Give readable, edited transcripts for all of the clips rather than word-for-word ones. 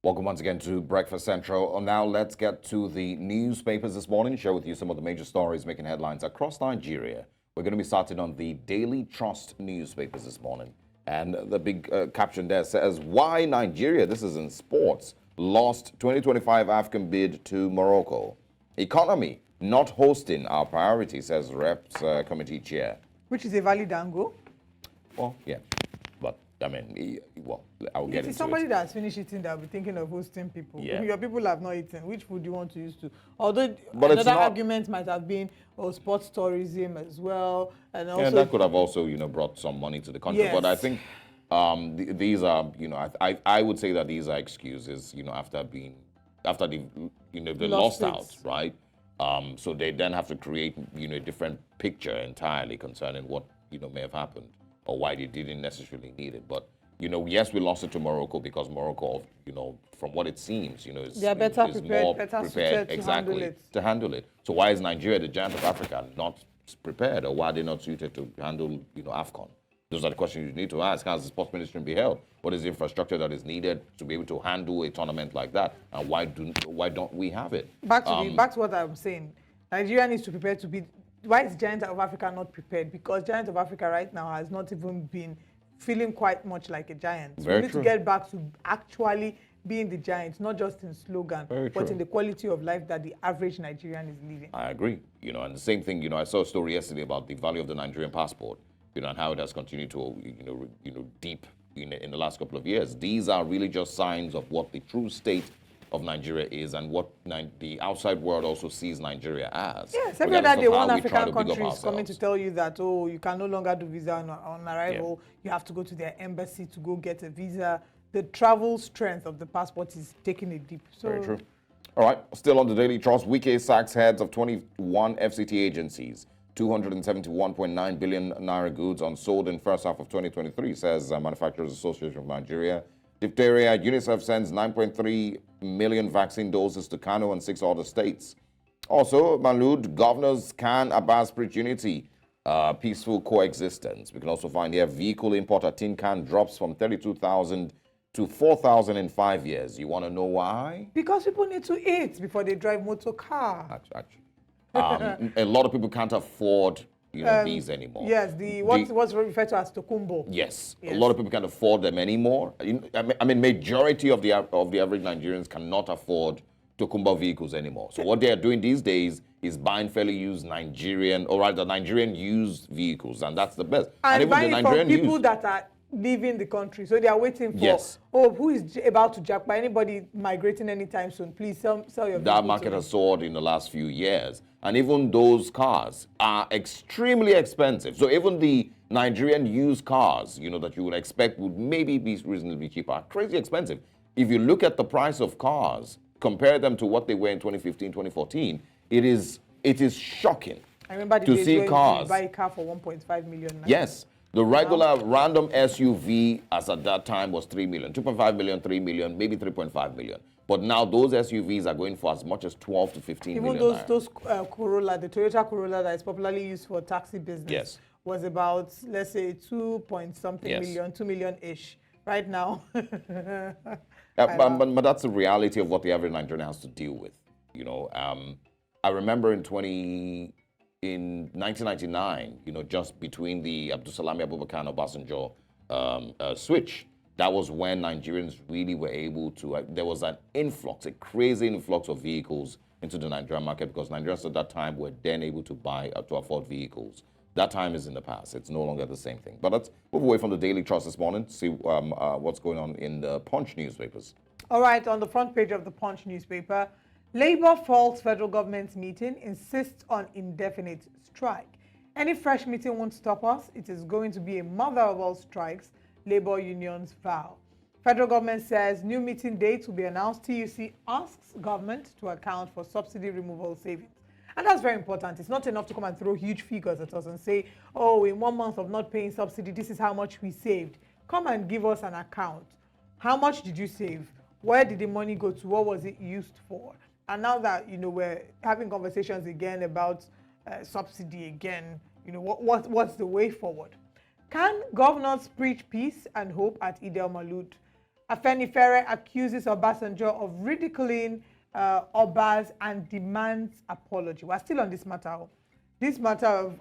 Welcome once again to Breakfast Central. Now let's get to the newspapers this morning. Share with you some of the major stories making headlines across Nigeria. We're going to be starting on the Daily Trust newspapers this morning. And the big caption there says, why Nigeria, this is in sports, lost 2025 AFCON bid to Morocco. Economy, not hosting our priority, says Reps Committee Chair. Which is a valid angle. Well, yeah. But, I mean, well, I'll get into it. Somebody that's finished eating that will be thinking of hosting people. Yeah. Your people have not eaten. Which food do you want to use to? Although but another argument might have been, sports tourism as well. And also, yeah, that could have also, brought some money to the country. Yes. But I think these are, I would say that these are excuses, after they've lost out, right? So they then have to create, a different picture entirely concerning what, may have happened or why they didn't necessarily need it. But, yes, we lost it to Morocco because Morocco, from what it seems, is, they are better is prepared, more better prepared suited exactly to handle it. So why is Nigeria, the giant of Africa, not prepared, or why are they not suited to handle, AFCON? Those are the questions you need to ask. How does the sports ministry be held? What is the infrastructure that is needed to be able to handle a tournament like that? And why don't we have it? Back to what I'm saying. Nigeria needs to prepare to be. Why is Giant of Africa not prepared? Because Giant of Africa right now has not even been feeling quite much like a giant. So we need to get back to actually being the giant, not just in slogan, but in the quality of life that the average Nigerian is living. I agree. And the same thing, I saw a story yesterday about the value of the Nigerian passport, and how it has continued to, deep in the last couple of years. These are really just signs of what the true state of Nigeria is and what the outside world also sees Nigeria as. Yes, every other day one African country is coming to tell you that, you can no longer do visa on arrival. Yeah. You have to go to their embassy to go get a visa. The travel strength of the passport is taking a dip. So, very true. All right, still on the Daily Trust, Wike sacks heads of 21 FCT agencies. 271.9 billion naira goods unsold in first half of 2023, says Manufacturers Association of Nigeria. Diphtheria, UNICEF sends 9.3 million vaccine doses to Kano and 6 other states. Also, Malud, governors can Abbas preach unity, peaceful coexistence. We can also find here vehicle import at tin can drops from 32,000 to 4,000 in 5 years. You want to know why? Because people need to eat before they drive motor car. Actually. A lot of people can't afford these anymore. Yes, what's referred to as tokumbo. Yes, a lot of people can't afford them anymore. I mean, majority of the average Nigerians cannot afford tokumbo vehicles anymore. So what they are doing these days is buying fairly used Nigerian used vehicles, and that's the best. And even buying the Nigerian from people that are leaving the country, so they are waiting for, who is about to jackpot? Anybody migrating anytime soon? Please sell your. That market has soared in the last few years, and even those cars are extremely expensive. So even the Nigerian used cars, that you would expect would maybe be reasonably cheaper, are crazy expensive. If you look at the price of cars, compare them to what they were in 2015, 2014, it is shocking. I remember to see cars. You buy a car for 1.5 million. Yes. The regular random SUV as at that time was 3 million, 2.5 million, 3 million, maybe 3.5 million. But now those SUVs are going for as much as 12 to 15 million. Even those Corolla, the Toyota Corolla that is popularly used for taxi business, was about, let's say, 2-point-something million, 2 million-ish. Right now. But that's the reality of what the average Nigerian has to deal with. I remember in 1999, just between the Abdulsalami Abubakar and Obasanjo switch, that was when Nigerians really were able to, there was an influx, a crazy influx of vehicles into the Nigerian market because Nigerians at that time were then able to buy, to afford vehicles. That time is in the past. It's no longer the same thing. But let's move away from the Daily Trust this morning to see what's going on in the Punch newspapers. All right, on the front page of the Punch newspaper, Labour faults federal government meeting, insists on indefinite strike. Any fresh meeting won't stop us. It is going to be a mother of all strikes, Labour unions vow. Federal government says new meeting dates will be announced. TUC asks government to account for subsidy removal savings. And that's very important. It's not enough to come and throw huge figures at us and say, in 1 month of not paying subsidy, this is how much we saved. Come and give us an account. How much did you save? Where did the money go to? What was it used for? And now that, we're having conversations again about subsidy again, what's the way forward? Can governors preach peace and hope at Eid al-Malud? Afenifere accuses Obasanjo of ridiculing Obas and demands apology. We're still on this matter. This matter of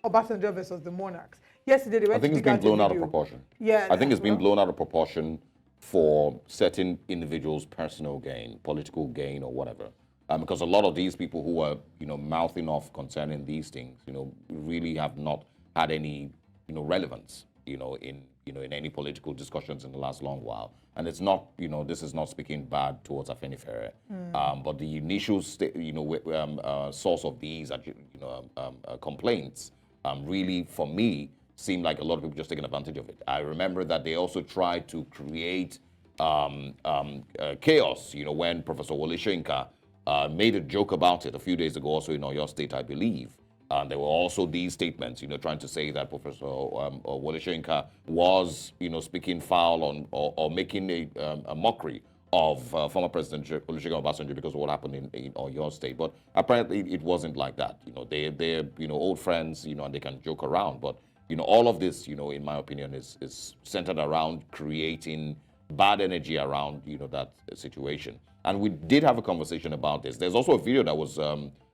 Obasanjo versus the monarchs. Yesterday, they went I think to it's dig been out blown a out of video. proportion. Yeah, I think it's been well, blown out of proportion for certain individuals' personal gain, political gain, or whatever. Because a lot of these people who are, mouthing off concerning these things, really have not had any, relevance, in any political discussions in the last long while. And it's not, this is not speaking bad towards Afenifere, but the initial, source of these, complaints, really, for me, seemed like a lot of people just taking advantage of it. I remember that they also tried to create chaos, when Professor Wole Soyinka made a joke about it a few days ago, also in Oyo State, I believe. And there were also these statements, trying to say that Professor Wole Soyinka was, speaking foul on or making a mockery of former President Olusegun Obasanjo because of what happened in Oyo State. But apparently it wasn't like that. They're old friends, and they can joke around. But all of this, in my opinion, is centered around creating bad energy around, that situation. And we did have a conversation about this. There's also a video that was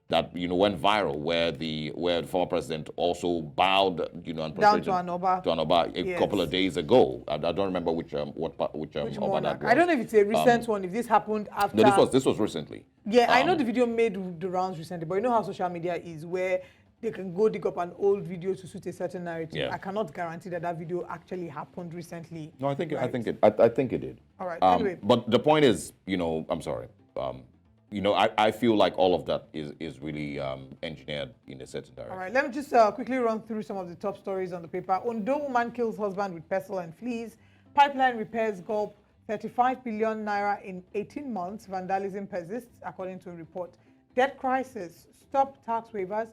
that went viral where the former president also bowed, and down to Anoba. A couple of days ago. I don't remember which Which Oba monarch? that was. I don't know if it's a recent one. If this happened after. No, this was recently. Yeah, I know the video made the rounds recently, but you know how social media is, where they can go dig up an old video to suit a certain narrative. Yeah. I cannot guarantee that video actually happened recently. No, I think right? I think it did. All right. Anyway, but the point is, I'm sorry. I feel like all of that is really engineered in a certain direction. all right. Let me just quickly run through some of the top stories on the paper. Ondo woman kills husband with pestle and fleas. Pipeline repairs gulp 35 billion naira in 18 months. Vandalism persists, according to a report. Debt crisis. Stop tax waivers.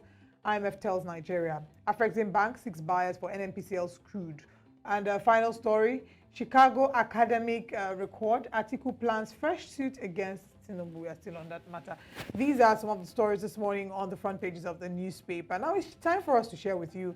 IMF tells Nigeria. Afrexim Bank 6 buyers for NNPCL's crude. And final story. Chicago academic record. Atiku plans fresh suit against Tinubu. We are still on that matter. These are some of the stories this morning on the front pages of the newspaper. Now it's time for us to share with you